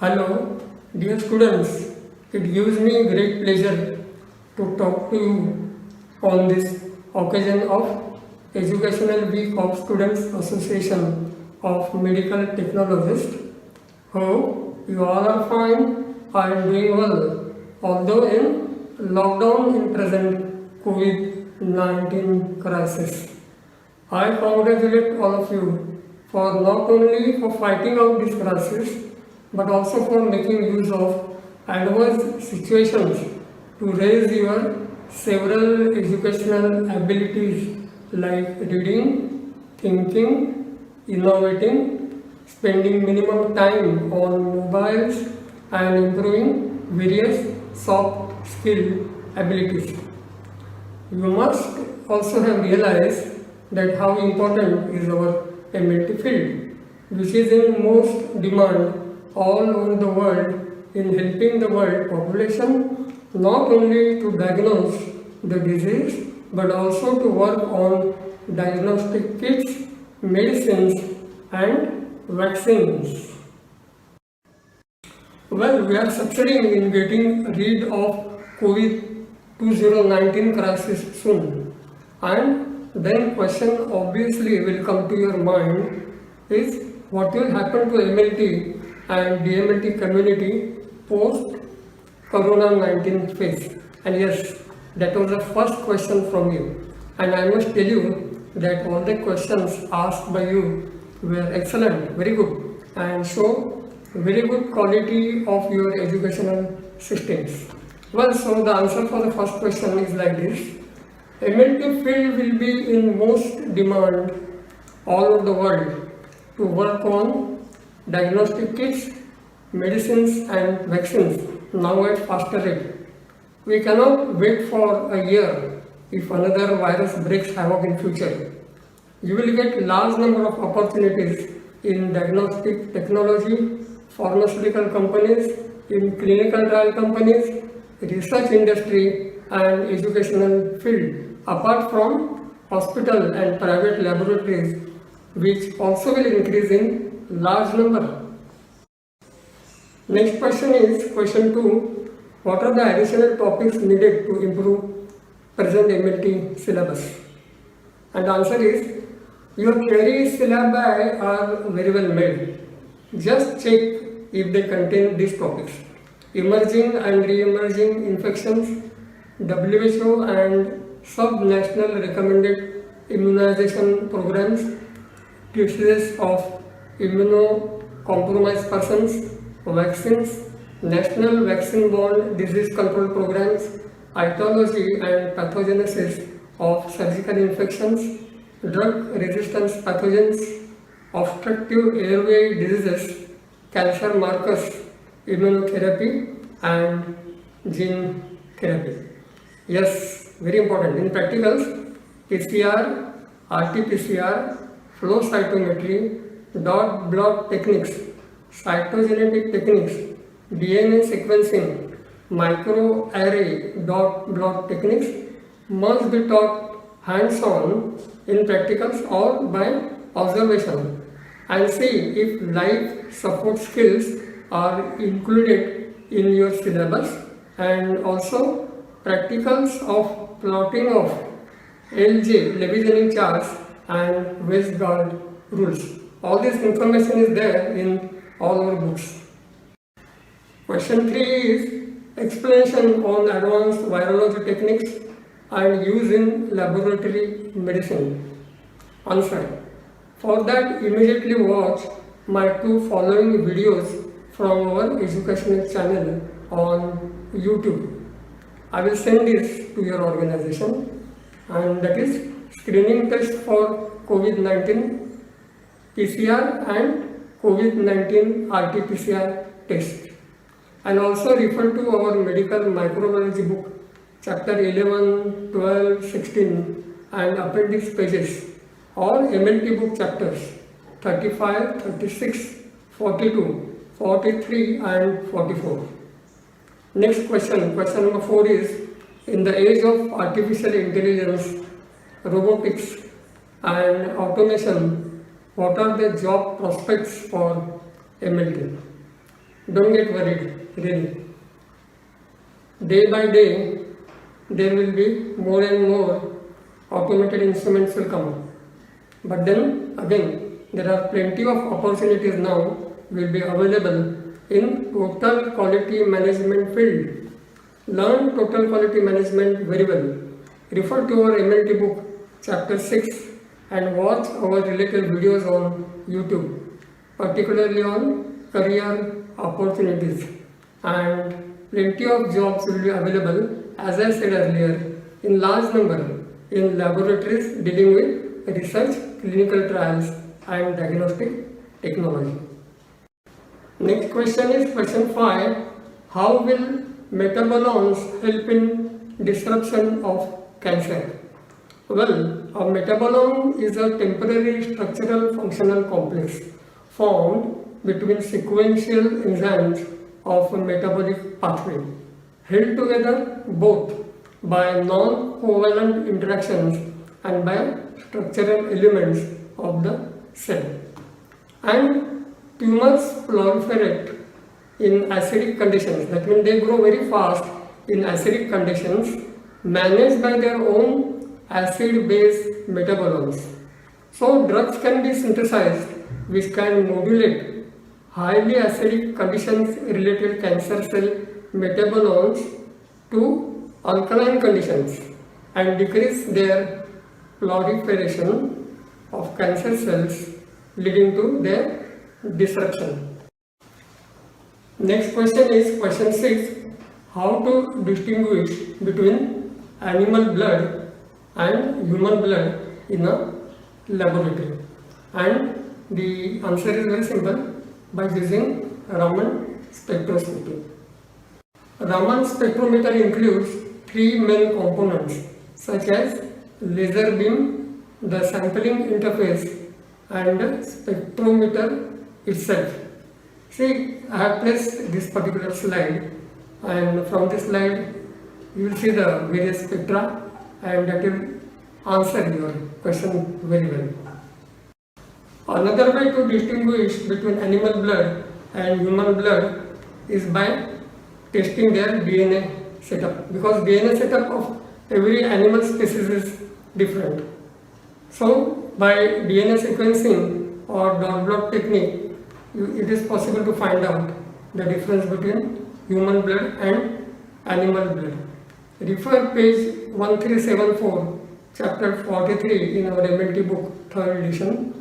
Hello, dear students. It gives me great pleasure to talk to you on this occasion of Educational Week of Students Association of Medical Technologists. Hope you all are fine and doing well, although in lockdown in present COVID-19 crisis. I congratulate all of you for not only for fighting out this crisis but also for making use of adverse situations to raise your several educational abilities like reading, thinking, innovating, spending minimum time on mobiles and improving various soft skill abilities. You must also have realized that how important is our MLT field, which is in most demand all over the world in helping the world population not only to diagnose the disease but also to work on diagnostic kits, medicines and vaccines. Well, we are succeeding in getting rid of COVID-2019 crisis soon, and then question obviously will come to your mind is what will happen to MLT and DMLT community post Corona-19 phase. And yes, that was the first question from you. And I must tell you that all the questions asked by you were excellent, very good, and show very good quality of your educational systems. Well, so the answer for the first question is like this. MLT field will be in most demand all over the world to work on diagnostic kits, medicines and vaccines now at faster rate. We cannot wait for a year if another virus breaks havoc in future. You will get large number of opportunities in diagnostic technology, pharmaceutical companies, in clinical trial companies, research industry and educational field, apart from hospital and private laboratories, which also will increase in large number. Next question is question 2. What are the additional topics needed to improve present MLT syllabus? And the answer is your theory syllabi are very well made. Just check if they contain these topics: emerging and re-emerging infections, WHO and sub-national recommended immunization programs, diseases of immunocompromised persons, vaccines, national vaccine-borne disease control programs, etiology and pathogenesis of surgical infections, drug-resistance pathogens, obstructive airway diseases, cancer markers, immunotherapy and gene therapy. Yes, very important. In practicals, PCR, RT-PCR, flow cytometry, dot blot techniques, cytogenetic techniques, DNA sequencing, microarray dot blot techniques must be taught hands-on in practicals or by observation, and see if life support skills are included in your syllabus, and also practicals of plotting of LJ, Levy-Jennings charts and Westgard rules. All this information is there in all our books. Question 3 is explanation on advanced virology techniques and use in laboratory medicine. Answer. For that, immediately watch my 2 following videos from our educational channel on YouTube. I will send this to your organization, and that is screening test for COVID-19 PCR and COVID-19 RT-PCR test. And also refer to our medical microbiology book, chapter 11, 12, 16 and appendix pages, or MLT book chapters 35, 36, 42, 43 and 44. Next question, question number 4 is, in the age of artificial intelligence, robotics and automation, what are the job prospects for MLT? don't get worried, really. Day by day, there will be more and more automated instruments will come. But then again, there are plenty of opportunities now will be available in total quality management field. Learn total quality management very well. Refer to our MLT book, chapter 6, and watch our related videos on YouTube, particularly on career opportunities. And plenty of jobs will be available, as I said earlier, in large number in laboratories dealing with research, clinical trials and diagnostic technology. Next question is question 5. How will metabolomes help in disruption of cancer? Well, a metabolome is a temporary structural functional complex formed between sequential enzymes of a metabolic pathway, held together both by non-covalent interactions and by structural elements of the cell. And tumors proliferate in acidic conditions, that means they grow very fast in acidic conditions, managed by their own acid-base metabolomes. So drugs can be synthesized which can modulate highly acidic conditions related cancer cell metabolomes to alkaline conditions and decrease their proliferation of cancer cells, leading to their disruption. Next question is question 6. How to distinguish between animal blood and human blood in a laboratory? And the answer is very simple, by using Raman spectroscopy. Raman spectrometer includes 3 main components such as laser beam, the sampling interface and the spectrometer itself. See, I have placed this particular slide, and from this slide you will see the various spectra, and that will answer your question very well. Another way to distinguish between animal blood and human blood is by testing their DNA setup, because DNA setup of every animal species is different. So by DNA sequencing or dot blot technique, it is possible to find out the difference between human blood and animal blood. Refer page 1374, chapter 43 in our MLT book, 3rd edition.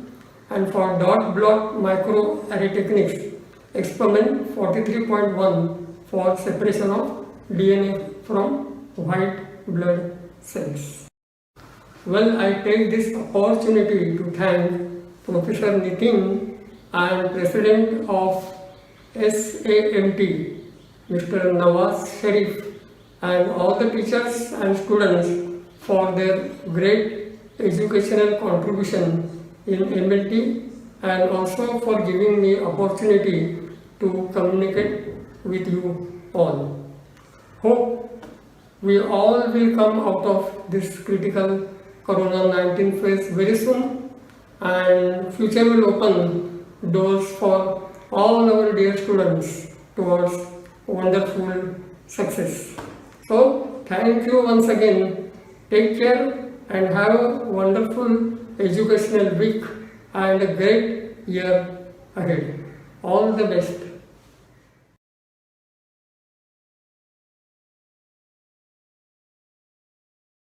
And for dot blot microarray techniques, experiment 43.1 for separation of DNA from white blood cells. Well, I take this opportunity to thank Professor Nitin and President of SAMT, Mr. Nawaz Sharif, and all the teachers and students for their great educational contribution in MLT, and also for giving me opportunity to communicate with you all. Hope we all will come out of this critical Corona-19 phase very soon, and future will open doors for all our dear students towards wonderful success. So thank you once again. Take care and have a wonderful educational week and a great year ahead. All the best.